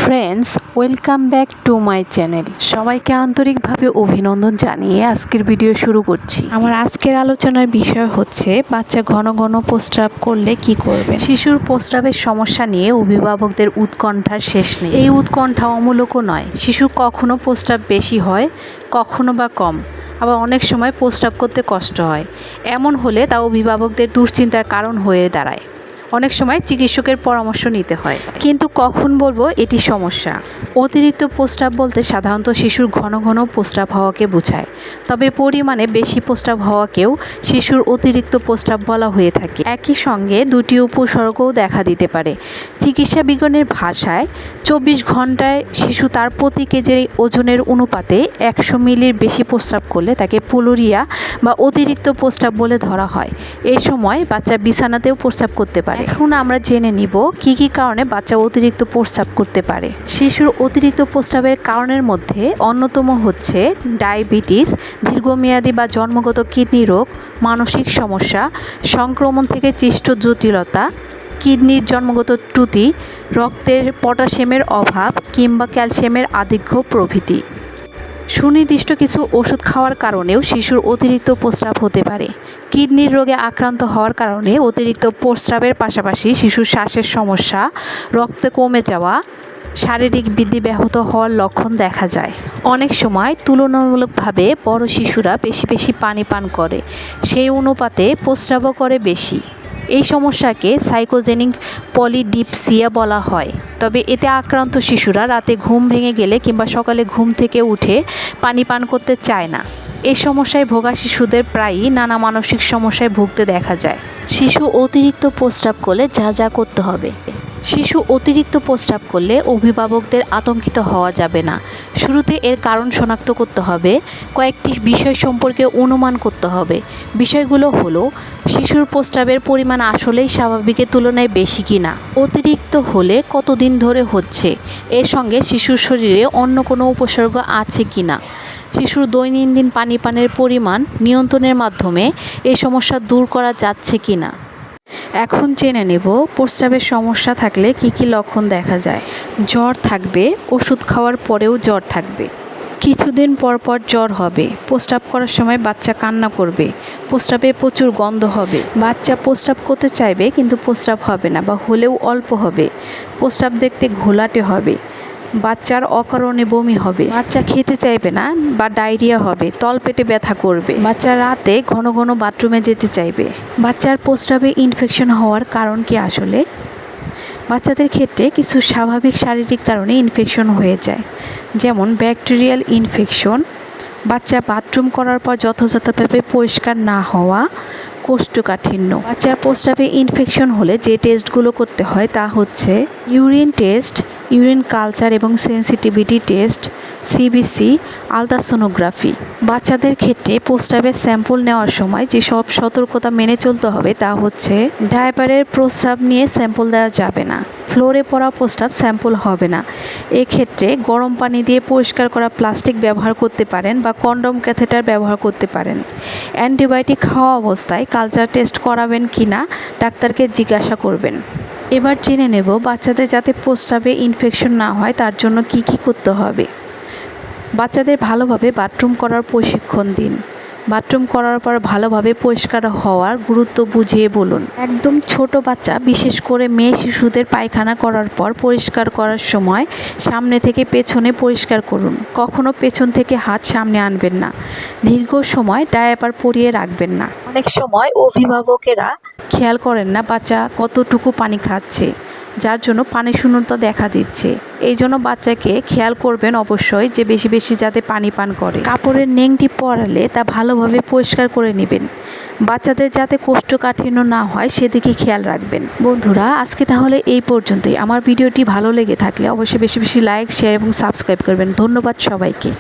Friends, welcome back to my channel. সবাইকে আন্তরিকভাবে অভিনন্দন জানিয়ে আজকের ভিডিও শুরু করছি। আমার আজকের আলোচনার বিষয় হচ্ছে বাচ্চা ঘন ঘন প্রস্রাব করলে কি করবেন। শিশুর প্রস্রাবের সমস্যা নিয়ে অভিভাবকদের উৎকণ্ঠার শেষ নেই। এই উৎকণ্ঠা অমূলকও নয়। শিশুর কখনো প্রস্রাব বেশি হয়, কখনো বা কম, আবার অনেক সময় প্রস্রাব করতে কষ্ট হয়। এমন হলে তা অভিভাবকদের দুশ্চিন্তার কারণ হয়ে দাঁড়ায়। অনেক সময় চিকিৎসকের পরামর্শ নিতে হয়। কিন্তু কখন বলবো এটি সমস্যা? অতিরিক্ত প্রস্রাব বলতে সাধারণত শিশুর ঘন ঘন প্রস্রাব হওয়াকে বোঝায়। তবে পরিমাণে বেশি প্রস্রাব হওয়াকেও শিশুর অতিরিক্ত প্রস্রাব বলা হয়ে থাকে। একই সঙ্গে দুটি উপসর্গও দেখা দিতে পারে। চিকিৎসা বিজ্ঞানের ভাষায় 24 ঘন্টায় শিশু তার প্রতি কেজি ওজনের অনুপাতে 100 মিলির বেশি প্রস্রাব করলে তাকে পুলুরিয়া বা অতিরিক্ত প্রস্রাব বলে ধরা হয়। এই সময় বাচ্চা বিছানাতেও প্রস্রাব করতে পারে। এখন আমরা জেনে নিব কি কি কারণে বাচ্চা অতিরিক্ত প্রস্রাব করতে পারে। শিশুর অতিরিক্ত প্রস্রাবের কারণের মধ্যে অন্যতম হচ্ছে ডায়াবেটিস, দীর্ঘমেয়াদী বা জন্মগত কিডনি রোগ, মানসিক সমস্যা, সংক্রমণ থেকে সৃষ্ট জটিলতা, কিডনির জন্মগত ত্রুটি, রক্তের পটাশিয়ামের অভাব কিংবা ক্যালসিয়ামের আধিক্য প্রভৃতি। সুনির্দিষ্ট কিছু ওষুধ খাওয়ার কারণেও শিশুর অতিরিক্ত প্রস্রাব হতে পারে। কিডনির রোগে আক্রান্ত হওয়ার কারণে অতিরিক্ত প্রস্রাবের পাশাপাশি শিশুর শ্বাসের সমস্যা, রক্তে কমে যাওয়া, শারীরিক বৃদ্ধি ব্যাহত হওয়ার লক্ষণ দেখা যায়। অনেক সময় তুলনামূলকভাবে বড় শিশুরা বেশি বেশি পানি পান করে, সেই অনুপাতে প্রস্রাবও করে বেশি। এই সমস্যাকে সাইকোজেনিক পলিডিপসিয়া বলা হয়। তবে এতে আক্রান্ত শিশুরা রাতে ঘুম ভেঙে গেলে কিংবা সকালে ঘুম থেকে উঠে পানি পান করতে চায় না। এই সমস্যায় ভোগা শিশুদের প্রায়ই নানা মানসিক সমস্যায় ভুগতে দেখা যায়। শিশু অতিরিক্ত প্রস্রাব করলে যা যা করতে হবে। শিশু অতিরিক্ত প্রস্রাব করলে অভিভাবকদের আতঙ্কিত হওয়া যাবে না। শুরুতে এর কারণ শনাক্ত করতে হবে। কয়েকটি বিষয় সম্পর্কে অনুমান করতে হবে। বিষয়গুলো হলো শিশুর প্রস্রাবের পরিমাণ আসলেই স্বাভাবিকের তুলনায় বেশি কিনা, অতিরিক্ত হলে কতদিন ধরে হচ্ছে, এর সঙ্গে শিশুর শরীরে অন্য কোনো উপসর্গ আছে কিনা, শিশুর দৈনন্দিন পানি পানের পরিমাণ নিয়ন্ত্রণের মাধ্যমে এই সমস্যা দূর করা যাচ্ছে কিনা। এখন জেনে নেব প্রস্রাবের সমস্যা থাকলে কি কি লক্ষণ দেখা যায়। জ্বর থাকবে, ওষুধ খাওয়ার পরেও জ্বর থাকবে, কিছুদিন পর পর জ্বর হবে, প্রস্রাব করার সময় বাচ্চা কান্না করবে, প্রস্রাবে প্রচুর গন্ধ হবে, বাচ্চা প্রস্রাব করতে চাইবে কিন্তু প্রস্রাব হবে না বা হলেও অল্প হবে, প্রস্রাব দেখতে ঘোলাটে হবে, বাচ্চার অকারণে বমি হবে, বাচ্চা খেতে চাইবে না বা ডায়রিয়া হবে, তলপেটে ব্যথা করবে, বাচ্চা রাতে ঘন ঘন বাথরুমে যেতে চাইবে। বাচ্চার প্রস্রাবে ইনফেকশন হওয়ার কারণ কি আসলে? বাচ্চাদের ক্ষেত্রে কিছু স্বাভাবিক শারীরিক কারণে ইনফেকশন হয়ে যায়, যেমন ব্যাকটেরিয়াল ইনফেকশন, বাচ্চা বাথরুম করার পর যথাযথভাবে পরিষ্কার না হওয়া, কোষ্ঠকাঠিন্য। বাচ্চার প্রস্রাবে ইনফেকশন হলে যে টেস্টগুলো করতে হয় তা হচ্ছে ইউরিন টেস্ট, ইউরিন কালচার এবং সেন্সিটিভিটি টেস্ট, সিবিসি, আলট্রাসোনোগ্রাফি। বাচ্চাদের ক্ষেত্রে প্রস্রাবের স্যাম্পল নেওয়ার সময় যেসব সতর্কতা মেনে চলতে হবে তা হচ্ছে ডায়াপারের প্রস্রাব নিয়ে স্যাম্পল দেওয়া যাবে না, ফ্লোরে পড়া প্রস্রাব স্যাম্পল হবে না। এক্ষেত্রে গরম পানি দিয়ে পরিষ্কার করা প্লাস্টিক ব্যবহার করতে পারেন বা কন্ডম ক্যাথেটার ব্যবহার করতে পারেন। অ্যান্টিবায়োটিক খাওয়া অবস্থায় কালচার টেস্ট করাবেন কি না ডাক্তারকে জিজ্ঞাসা করবেন। এবার জেনে নেব বাচ্চাদের যাতে প্রস্রাবে ইনফেকশন না হয় তার জন্য কি কি করতে হবে। বাচ্চাদের ভালোভাবে বাথরুম করার প্রশিক্ষণ দিন। বাথরুম করার পর ভালোভাবে পরিষ্কার হওয়ার গুরুত্ব বুঝিয়ে বলুন। একদম ছোট বাচ্চা, বিশেষ করে মেয়ে শিশুদের পায়খানা করার পর পরিষ্কার করার সময় সামনে থেকে পেছনে পরিষ্কার করুন। কখনো পেছন থেকে হাত সামনে আনবেন না। দীর্ঘ সময় ডায়াপার পরিয়ে রাখবেন না। অনেক সময় অভিভাবকেরা খেয়াল করেন না বাচ্চা কতটুকু পানি খাচ্ছে, যার জন্য পানি শূন্যতা দেখা দিচ্ছে। এই জন্য বাচ্চাকে খেয়াল করবেন অবশ্যই যে বেশি বেশি যাতে পানি পান করে। কাপড়ের নেংটি পরালে তা ভালোভাবে পরিষ্কার করে নেবেন। বাচ্চাদের যাতে কোষ্ঠকাঠিন্য না হয় সেদিকে খেয়াল রাখবেন। বন্ধুরা, আজকে তাহলে এই পর্যন্তই। আমার ভিডিওটি ভালো লেগে থাকলে অবশ্যই বেশি বেশি লাইক, শেয়ার এবং সাবস্ক্রাইব করবেন। ধন্যবাদ সবাইকে।